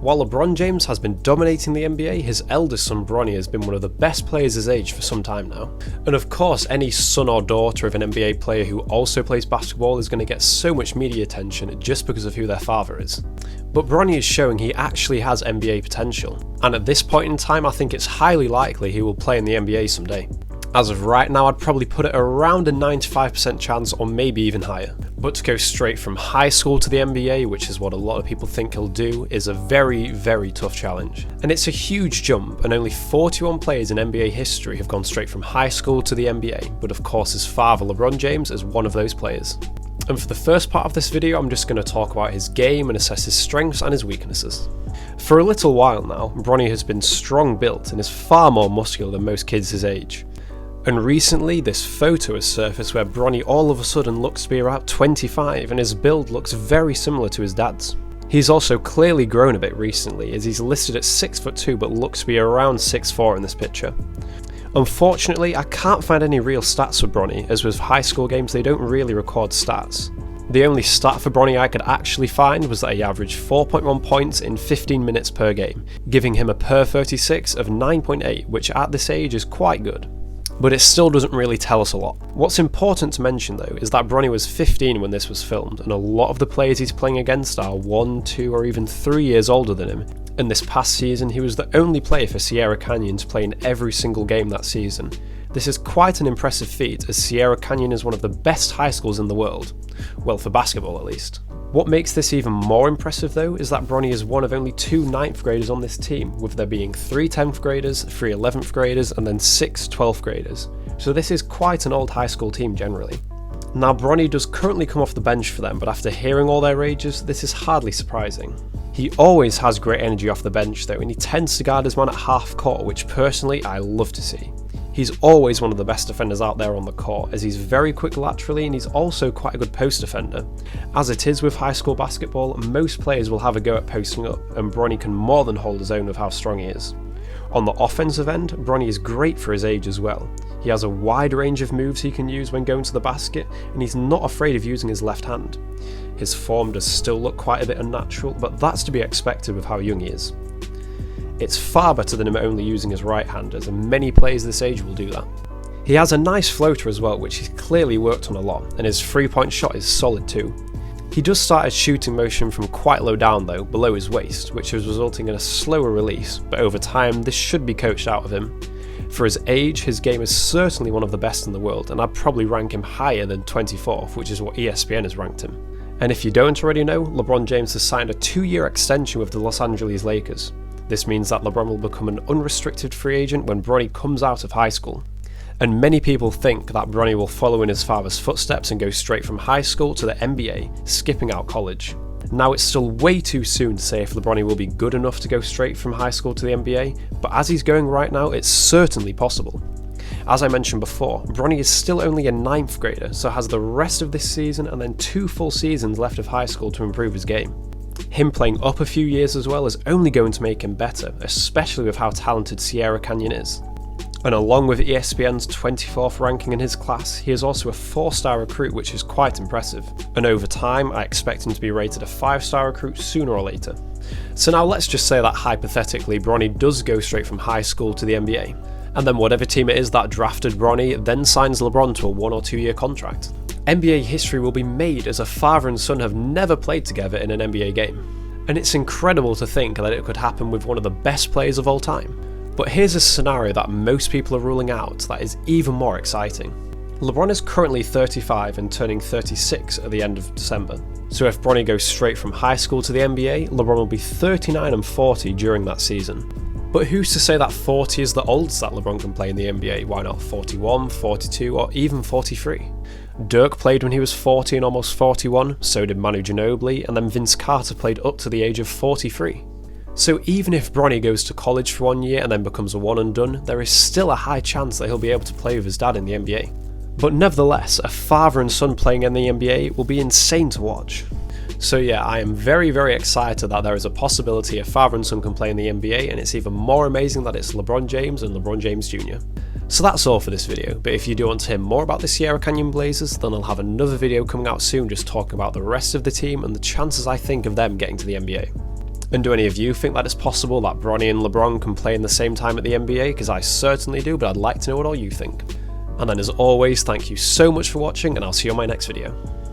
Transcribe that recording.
While LeBron James has been dominating the NBA, his eldest son Bronny has been one of the best players his age for some time now. And of course, any son or daughter of an NBA player who also plays basketball is going to get so much media attention just because of who their father is. But Bronny is showing he actually has NBA potential, and at this point in time I think it's highly likely he will play in the NBA someday. As of right now, I'd probably put it around a 95% chance or maybe even higher. But to go straight from high school to the NBA, which is what a lot of people think he'll do, is a very, very tough challenge. And it's a huge jump, and only 41 players in NBA history have gone straight from high school to the NBA, but of course his father LeBron James is one of those players. And for the first part of this video, I'm just going to talk about his game and assess his strengths and his weaknesses. For a little while now, Bronny has been strong built and is far more muscular than most kids his age. And recently, this photo has surfaced where Bronny all of a sudden looks to be about 25 and his build looks very similar to his dad's. He's also clearly grown a bit recently, as he's listed at 6'2" but looks to be around 6'4" in this picture. Unfortunately, I can't find any real stats for Bronny, as with high school games they don't really record stats. The only stat for Bronny I could actually find was that he averaged 4.1 points in 15 minutes per game, giving him a per 36 of 9.8, which at this age is quite good. But it still doesn't really tell us a lot. What's important to mention though is that Bronny was 15 when this was filmed, and a lot of the players he's playing against are 1, 2 or even 3 years older than him. And this past season he was the only player for Sierra Canyon to play in every single game that season. This is quite an impressive feat, as Sierra Canyon is one of the best high schools in the world. Well, for basketball at least. What makes this even more impressive though is that Bronny is one of only 2 9th graders on this team, with there being 3 10th graders, 3 11th graders and then 6 12th graders. So this is quite an old high school team generally. Now Bronny does currently come off the bench for them, but after hearing all their ages, this is hardly surprising. He always has great energy off the bench though, and he tends to guard his man at half court, which personally I love to see. He's always one of the best defenders out there on the court, as he's very quick laterally and he's also quite a good post defender. As it is with high school basketball, most players will have a go at posting up, and Bronny can more than hold his own with how strong he is. On the offensive end, Bronny is great for his age as well. He has a wide range of moves he can use when going to the basket, and he's not afraid of using his left hand. His form does still look quite a bit unnatural, but that's to be expected with how young he is. It's far better than him only using his right hand, as many players this age will do that. He has a nice floater as well, which he's clearly worked on a lot, and his 3-point shot is solid too. He just started shooting motion from quite low down though, below his waist, which is resulting in a slower release, but over time this should be coached out of him. For his age, his game is certainly one of the best in the world, and I'd probably rank him higher than 24th, which is what ESPN has ranked him. And if you don't already know, LeBron James has signed a 2-year extension with the Los Angeles Lakers. This means that LeBron will become an unrestricted free agent when Bronny comes out of high school. And many people think that Bronny will follow in his father's footsteps and go straight from high school to the NBA, skipping out college. Now it's still way too soon to say if LeBron will be good enough to go straight from high school to the NBA, but as he's going right now, it's certainly possible. As I mentioned before, Bronny is still only a 9th grader, so has the rest of this season and then 2 full seasons left of high school to improve his game. Him playing up a few years as well is only going to make him better, especially with how talented Sierra Canyon is. And along with ESPN's 24th ranking in his class, he is also a 4-star recruit, which is quite impressive. And over time, I expect him to be rated a 5-star recruit sooner or later. So now let's just say that hypothetically Bronny does go straight from high school to the NBA. And then whatever team it is that drafted Bronny then signs LeBron to a 1 or 2 year contract. NBA history will be made, as a father and son have never played together in an NBA game. And it's incredible to think that it could happen with one of the best players of all time. But here's a scenario that most people are ruling out that is even more exciting. LeBron is currently 35 and turning 36 at the end of December. So if Bronny goes straight from high school to the NBA, LeBron will be 39 and 40 during that season. But who's to say that 40 is the oldest that LeBron can play in the NBA? Why not 41, 42 or even 43? Dirk played when he was 40 and almost 41, so did Manu Ginobili, and then Vince Carter played up to the age of 43. So even if Bronny goes to college for 1 year and then becomes a one and done, there is still a high chance that he'll be able to play with his dad in the NBA. But nevertheless, a father and son playing in the NBA will be insane to watch. So yeah, I am very, very excited that there is a possibility a father and son can play in the NBA, and it's even more amazing that it's LeBron James and LeBron James Jr. So that's all for this video, but if you do want to hear more about the Sierra Canyon Blazers, then I'll have another video coming out soon just talking about the rest of the team and the chances I think of them getting to the NBA. And do any of you think that it's possible that Bronny and LeBron can play in the same time at the NBA? Because I certainly do, but I'd like to know what all you think. And then as always, thank you so much for watching, and I'll see you on my next video.